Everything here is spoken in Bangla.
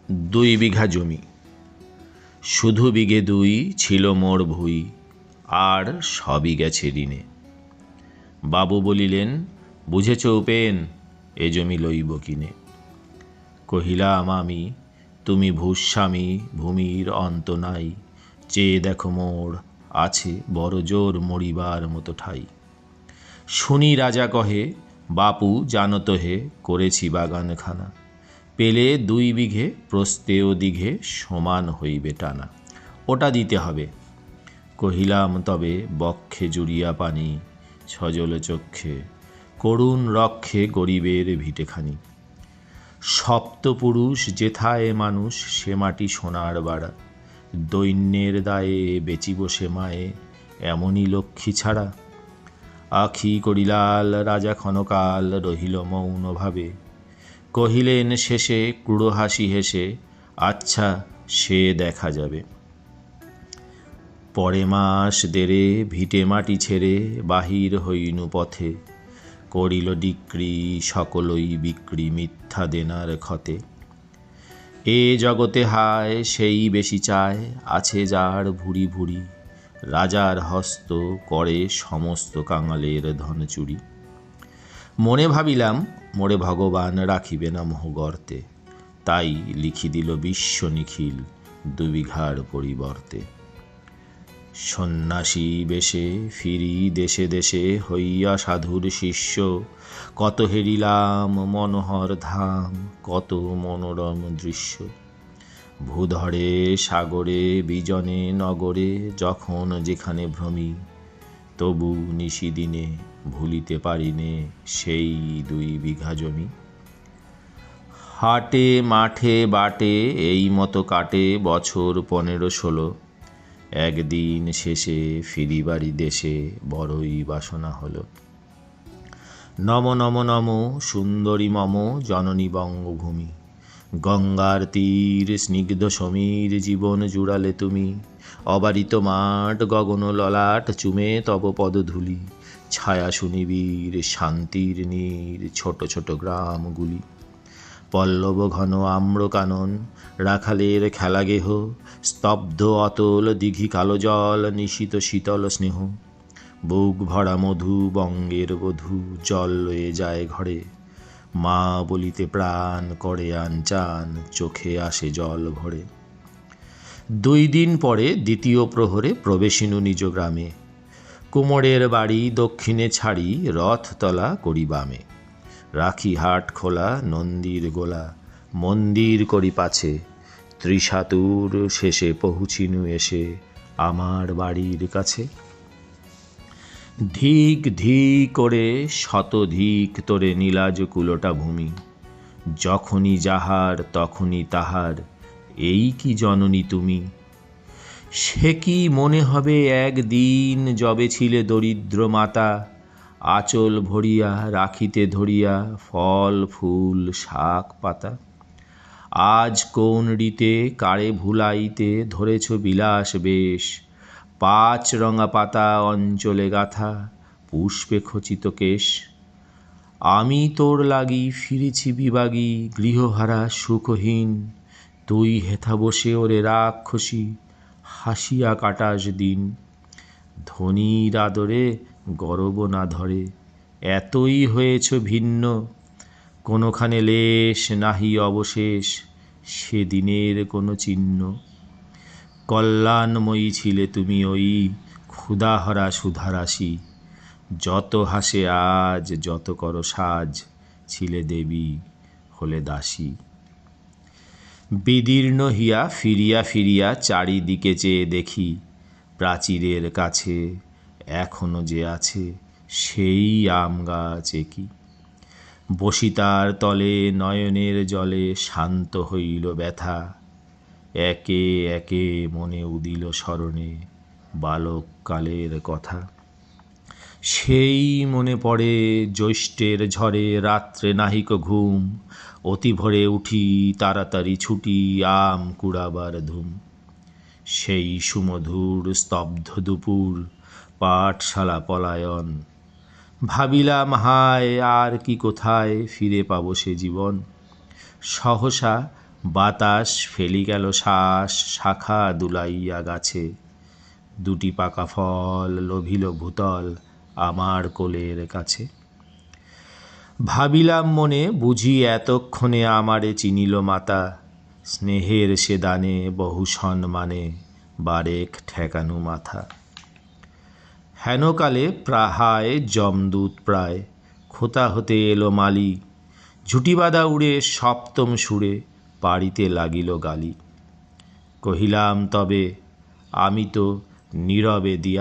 2 বিঘা জমি, শুধু বিঘে 2 ছিল মোর ভুই, আর সবই গেছে ঋণে। বাবু বলিলেন, বুঝেছ উপেন, এ জমি লইব কিনে। কহিলাম আমি, তুমি ভূস্বামী, ভূমির অন্ত নাই, চেয়ে দেখো মোর আছে বড় জোর মরিবার মতো ঠাই। শুনি রাজা কহে, বাপু জানো তো হে, করেছি বাগানখানা, পেলে 2 বিঘে প্রস্থে ও দিঘে সমান হইবে টানা, ওটা দিতে হবে। কহিলাম তবে বক্ষে জুড়িয়া পানি, সজল চক্ষে করুণ রক্ষে গরিবের ভিটেখানি। সপ্তপুরুষ যেথায় মানুষ, সে মাটি সোনার বাড়া, দৈন্যের দায়ে বেচিব সে মায়ে, এমনই লক্ষ্মী ছাড়া। আখি করিলাল রাজা ক্ষণকাল, রহিল মৌন ভাবে, কহিলেন শেষে ক্রূর হাসি হেসে, আচ্ছা সে দেখা যাবে। পরে মাস দেড়ে ভিটে মাটি ছেড়ে বাহির হইনু পথে, করিল ডিক্রি সকলই বিক্রি মিথ্যা দেনার ক্ষতে। এ জগতে হায় সেই বেশি চায়, আছে যার ভুরি ভুরি, রাজার হস্ত করে সমস্ত কাঙালের ধন চুরি। মনে ভাবিলাম মোরে ভগবান রাখিবে না মোহ গর্তে, তাই লিখি দিল বিশ্ব নিখিল 2 বিঘার পরিবর্তে। সন্ন্যাসী বেশে ফিরি দেশে দেশে, হইয়া সাধুর শিষ্য, কত হেরিলাম মনোহর ধাম, কত মনোরম দৃশ্য। ভূধরে সাগরে বিজনে নগরে, যখন যেখানে ভ্রমি, তবু নিশিদিনে ভুলিতে পারিনে সেই 2 বিঘা জমি। হাটে মাঠে বাটে এই মতো কাটে বছর 15-16, একদিন শেষে ফিরিবারি দেশে বড়ই বাসনা হলো। নম নম নম সুন্দরী মম জননী বঙ্গভূমি, গঙ্গার তীর স্নিগ্ধ সমীর জীবন জুড়ালে তুমি, অবারিত মাঠ গগন ললাট চুমে তব পদধূলি, ছায়া সুনিবিড় শান্তির নীর ছোট ছোট গ্রামগুলি। পল্লব ঘন আম্র কানন রাখালের খেলা গেহ, স্তব্ধ অতল দিঘি কালো জল নিশীত শীতল স্নেহ। বুক ভরা মধু বঙ্গের বধূ জল লয়ে যায় ঘরে, মা বলিতে প্রাণ করে আনচান চোখে আসে জল ভরে। 2 দিন পরে দ্বিতীয় প্রহরে প্রবেশিনু নিজ গ্রামে, কুমোরের বাড়ি দক্ষিণে ছাড়ি রথতলা করি বামে। রাখি হাট খোলা নন্দীর গোলা, মন্দির করি পাছে, ত্রিশাতুর শেষে পৌঁছিনু এসে আমার বাড়ির কাছে। ধিক ধিক করে শতধিক তোরে নীলাজ কুলোটা ভূমি, যখনই যাহার তখনই তাহার, এই কি জননী তুমি। সে কি মনে হবে একদিন যবে ছিলে দরিদ্র মাতা, আঁচল ভরিয়া রাখিতে ধরিয়া ফল ফুল শাক পাতা। আজ কোন রীতে কারে ভুলাইতে ধরেছ বিলাস বেশ, 5 রঙা পাতা অঞ্চলে গাথা পুষ্পে খচিত কেশ। আমি তোর লাগি ফিরেছি বিবাগী গৃহহারা সুখহীন, তুই হেথা বসে ওরে রাক্ষসী হাসিয়া কাটাস দিন। ধনীর আদরে গরব না ধরে, এতই হয়েছ ভিন্ন, কোনোখানে লেশ নাহি অবশেষ সেদিনের কোনো চিহ্ন। কল্যাণময়ী ছিলে তুমি ওই ক্ষুধাহরা সুধারাশি, যত হাসে আজ যত করো সাজ, ছিলে দেবী হলে দাসী। বিদীর্ণ হিয়া ফিরিয়া ফিরিয়া চারিদিকে চেয়ে দেখি, প্রাচীরের কাছে এখনো যে আছে সেই আম গাছ কি। বসিতার তলে নয়নের জলে শান্ত হইল ব্যথা, একে একে মনে উদিল স্মরণে বালককালের কথা। সেই মনে পড়ে জ্যৈষ্ঠের ঝড়ে রাত্রে নাহিক ঘুম, অতি ভোরে উঠি তাড়াতাড়ি ছুটি আম কুড়াবার ধুম। সেই সুমধুর স্তব্ধ দুপুর পাঠশালা পলায়ন, ভাবিলাম হায় আর কি কোথায় ফিরে পাবো সে জীবন। সহসা বাতাস ফেলি গেল শ্বাস শাখা দুলাইয়া গাছে, দুটি পাকা ফল লোভিল ভূতল আমার কোলের কাছে। ভাবিলাম মনে বুঝি এতক্ষণে আমারে চিনিল মাতা, স্নেহের সে দানে বহু সম্মানে বারেক ঠেকানু মাথা। হেনকালে প্রাহায় যমদূত প্রায় খোতা হতে এলো মালি, ঝুটিবাদা উড়ে সপ্তম সুরে পাড়িতে লাগিল গালি। কহিলাম তবে আমি তো নীরবে দিয়া